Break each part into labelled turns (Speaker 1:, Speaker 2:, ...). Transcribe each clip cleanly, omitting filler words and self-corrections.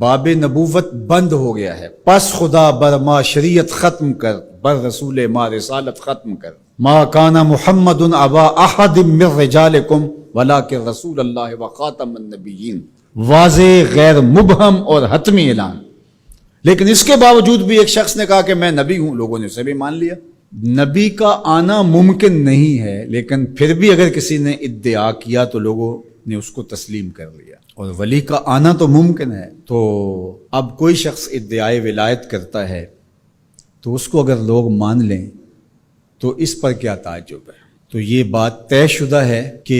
Speaker 1: باب نبوت بند ہو گیا ہے، پس خدا بر ما شریعت ختم کر، بر رسول ما رسالت ختم کر۔ ما کان محمد ابا احد من رجالکم ولکن رسول اللہ وخاتم النبیین، واضح غیر مبہم اور حتمی اعلان۔ لیکن اس کے باوجود بھی ایک شخص نے کہا کہ میں نبی ہوں، لوگوں نے اسے بھی مان لیا۔ نبی کا آنا ممکن نہیں ہے، لیکن پھر بھی اگر کسی نے ادعا کیا تو لوگوں نے اس کو تسلیم کر لیا۔ اور ولی کا آنا تو ممکن ہے، تو اب کوئی شخص ادعائے ولایت کرتا ہے تو اس کو اگر لوگ مان لیں تو اس پر کیا تعجب ہے؟ تو یہ بات طے شدہ ہے کہ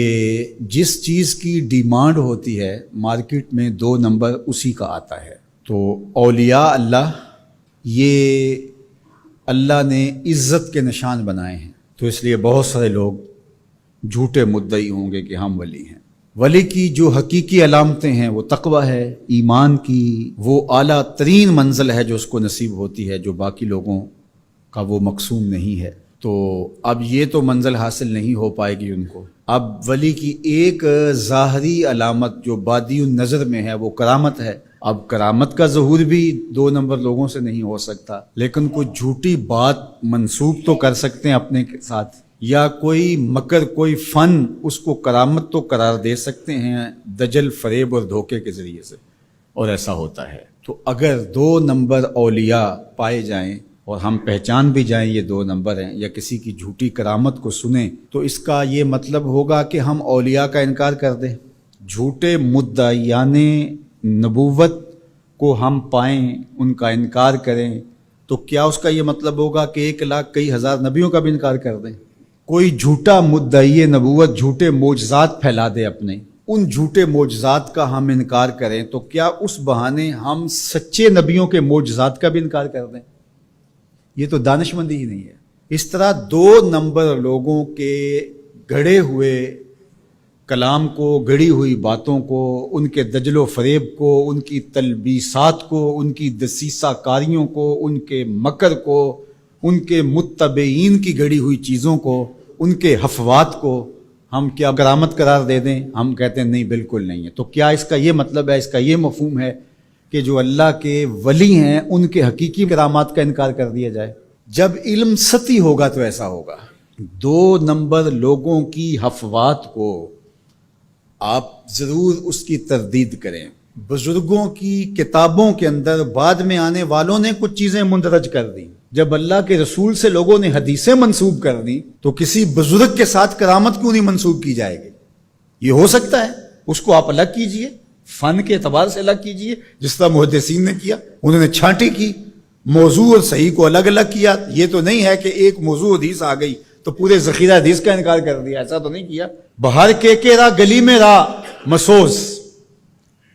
Speaker 1: جس چیز کی ڈیمانڈ ہوتی ہے مارکیٹ میں 2 نمبر اسی کا آتا ہے۔ تو اولیاء اللہ یہ اللہ نے عزت کے نشان بنائے ہیں، تو اس لیے بہت سارے لوگ جھوٹے مدعی ہوں گے کہ ہم ولی ہیں۔ ولی کی جو حقیقی علامتیں ہیں وہ تقویٰ ہے، ایمان کی وہ اعلیٰ ترین منزل ہے جو اس کو نصیب ہوتی ہے، جو باقی لوگوں کا وہ مقسوم نہیں ہے۔ تو اب یہ تو منزل حاصل نہیں ہو پائے گی ان کو۔ اب ولی کی ایک ظاہری علامت جو بادی النظر میں ہے وہ کرامت ہے۔ اب کرامت کا ظہور بھی 2 نمبر لوگوں سے نہیں ہو سکتا، لیکن کوئی جھوٹی بات منسوب تو کر سکتے ہیں اپنے ساتھ، یا کوئی مکر، کوئی فن، اس کو کرامت تو قرار دے سکتے ہیں دجل، فریب اور دھوکے کے ذریعے سے، اور ایسا ہوتا ہے۔ تو اگر 2 نمبر اولیاء پائے جائیں اور ہم پہچان بھی جائیں یہ 2 نمبر ہیں، یا کسی کی جھوٹی کرامت کو سنیں، تو اس کا یہ مطلب ہوگا کہ ہم اولیاء کا انکار کر دیں۔ جھوٹے مدعیان نبوت کو ہم پائیں، ان کا انکار کریں، تو کیا اس کا یہ مطلب ہوگا کہ 1 لاکھ کئی ہزار نبیوں کا بھی انکار کر دیں؟ کوئی جھوٹا مدعی نبوت جھوٹے معجزات پھیلا دے اپنے، ان جھوٹے معجزات کا ہم انکار کریں، تو کیا اس بہانے ہم سچے نبیوں کے معجزات کا بھی انکار کر دیں؟ یہ تو دانش مندی ہی نہیں ہے۔ اس طرح 2 نمبر لوگوں کے گڑھے ہوئے کلام کو، گڑی ہوئی باتوں کو، ان کے دجل و فریب کو، ان کی تلبیسات کو، ان کی دسیسہ کاریوں کو، ان کے مکر کو، ان کے متبعین کی گڑی ہوئی چیزوں کو، ان کے حفوات کو ہم کیا کرامت قرار دے دیں؟ ہم کہتے ہیں نہیں، بالکل نہیں ہے۔ تو کیا اس کا یہ مطلب ہے، اس کا یہ مفہوم ہے کہ جو اللہ کے ولی ہیں ان کے حقیقی کرامات کا انکار کر دیا جائے؟ جب علم سطحی ہوگا تو ایسا ہوگا۔ 2 نمبر لوگوں کی حفوات کو آپ ضرور اس کی تردید کریں۔ بزرگوں کی کتابوں کے اندر بعد میں آنے والوں نے کچھ چیزیں مندرج کر دیں۔ جب اللہ کے رسول سے لوگوں نے حدیثیں منسوب کر دیں تو کسی بزرگ کے ساتھ کرامت کیوں نہیں منسوب کی جائے گی؟ یہ ہو سکتا ہے، اس کو آپ الگ کیجئے، فن کے اعتبار سے الگ کیجئے، جس طرح محدثین نے کیا، انہوں نے چھانٹی کی، موضوع اور صحیح کو الگ الگ کیا۔ یہ تو نہیں ہے کہ ایک موضوع حدیث آ گئی تو پورے ذخیرہ حدیث کا انکار کر دیا، ایسا تو نہیں کیا۔ بہر کے راہ گلی میں راہ مسوز،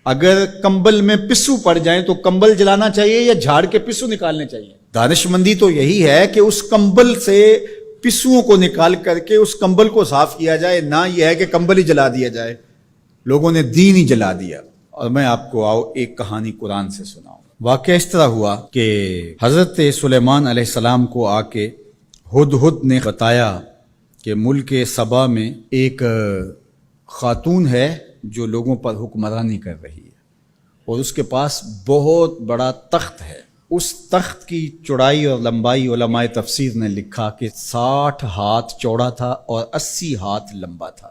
Speaker 1: اگر کمبل میں پسو پڑ جائیں تو کمبل جلانا چاہیے یا جھاڑ کے پسو نکالنے چاہیے؟ دانش مندی تو یہی ہے کہ اس کمبل سے پسوؤں کو نکال کر کے اس کمبل کو صاف کیا جائے، نہ یہ ہے کہ کمبل ہی جلا دیا جائے۔ لوگوں نے دین ہی جلا دیا۔ اور میں آپ کو ایک کہانی قرآن سے سناؤں۔ واقعہ اس طرح ہوا کہ حضرت سلیمان علیہ السلام کو آ کے ہدہد نے بتایا کہ ملک سبا میں ایک خاتون ہے جو لوگوں پر حکمرانی کر رہی ہے، اور اس کے پاس بہت بڑا تخت ہے۔ اس تخت کی چوڑائی اور لمبائی علماء تفسیر نے لکھا کہ 60 ہاتھ چوڑا تھا اور 80 ہاتھ لمبا تھا۔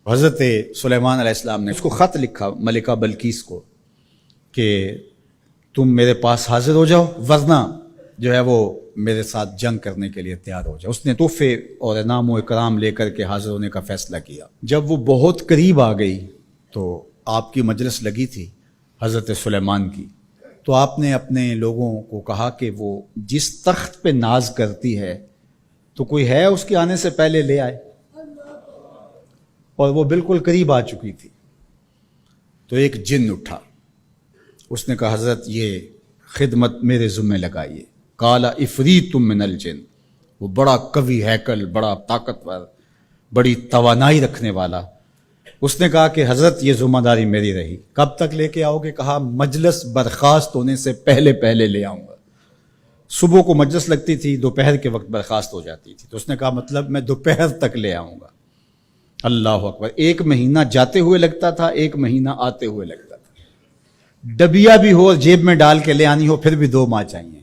Speaker 1: حضرت سلیمان علیہ السلام نے اس کو خط لکھا ملکہ بلقیس کو کہ تم میرے پاس حاضر ہو جاؤ، ورنہ جو ہے وہ میرے ساتھ جنگ کرنے کے لیے تیار ہو جاؤ۔ اس نے تحفے اور انعام و اکرام لے کر کے حاضر ہونے کا فیصلہ کیا۔ جب وہ بہت قریب آ گئی تو آپ کی مجلس لگی تھی حضرت سلیمان کی، تو آپ نے اپنے لوگوں کو کہا کہ وہ جس تخت پہ ناز کرتی ہے تو کوئی ہے اس کے آنے سے پہلے لے آئے، اور وہ بالکل قریب آ چکی تھی۔ تو ایک جن اٹھا، اس نے کہا حضرت یہ خدمت میرے ذمہ لگائیے۔ قال افریت من الجن، وہ بڑا قوی ہیکل، بڑا طاقتور، بڑی توانائی رکھنے والا، اس نے کہا کہ حضرت یہ ذمہ داری میری رہی، کب تک لے کے آؤ گے؟ کہا مجلس برخاست ہونے سے پہلے پہلے لے آؤں گا۔ صبح کو مجلس لگتی تھی، دوپہر کے وقت برخاست ہو جاتی تھی، تو اس نے کہا مطلب میں دوپہر تک لے آؤں گا۔ اللہ اکبر! 1 مہینہ جاتے ہوئے لگتا تھا، 1 مہینہ آتے ہوئے لگتا تھا۔ ڈبیا بھی ہو اور جیب میں ڈال کے لے آنی ہو پھر بھی 2 ماہ چاہیے.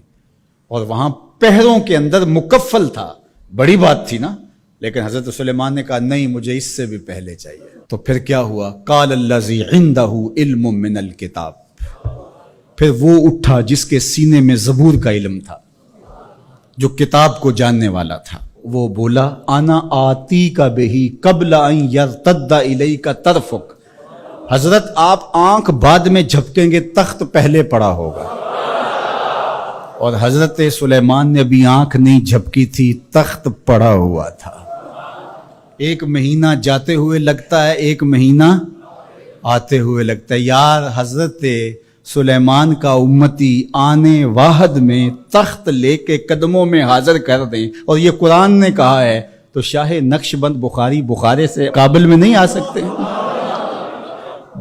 Speaker 1: اور وہاں پہروں کے اندر مکفل تھا، بڑی بات تھی نا. لیکن حضرت سلیمان نے کہا نہیں، مجھے اس سے بھی پہلے چاہیے. تو پھر کیا ہوا؟ قال الذی عندہ علم من الکتاب. پھر وہ اٹھا جس کے سینے میں زبور کا علم تھا، جو کتاب کو جاننے والا تھا. وہ بولا انا آتی کا بہی قبل ان یرتد الیک طرفک. حضرت آپ آنکھ بعد میں جھپکیں گے، تخت پہلے پڑا ہوگا. اور حضرت سلیمان نے بھی آنکھ نہیں جھپکی تھی، تخت پڑا ہوا تھا. 1 مہینہ جاتے ہوئے لگتا ہے، 1 مہینہ آتے ہوئے لگتا ہے. یار حضرت سلیمان کا امتی آنے واحد میں تخت لے کے قدموں میں حاضر کر دیں، اور یہ قرآن نے کہا ہے، تو شاہ نقش بند بخارے سے قابل میں نہیں آ سکتے.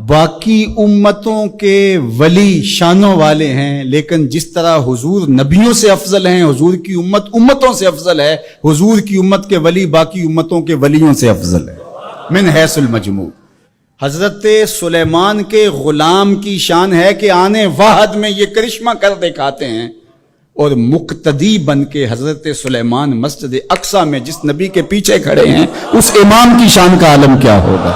Speaker 1: باقی امتوں کے ولی شانوں والے ہیں، لیکن جس طرح حضور نبیوں سے افضل ہیں، حضور کی امت امتوں سے افضل ہے، حضور کی امت کے ولی باقی امتوں کے ولیوں سے افضل ہے من حیث المجموع. حضرت سلیمان کے غلام کی شان ہے کہ آنے واحد میں یہ کرشمہ کر دکھاتے ہیں، اور مقتدی بن کے حضرت سلیمان مسجد اقصی میں جس نبی کے پیچھے کھڑے ہیں، اس امام کی شان کا عالم کیا ہوگا؟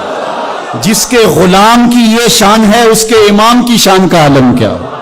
Speaker 1: جس کے غلام کی یہ شان ہے، اس کے امام کی شان کا عالم کیا ہوگا؟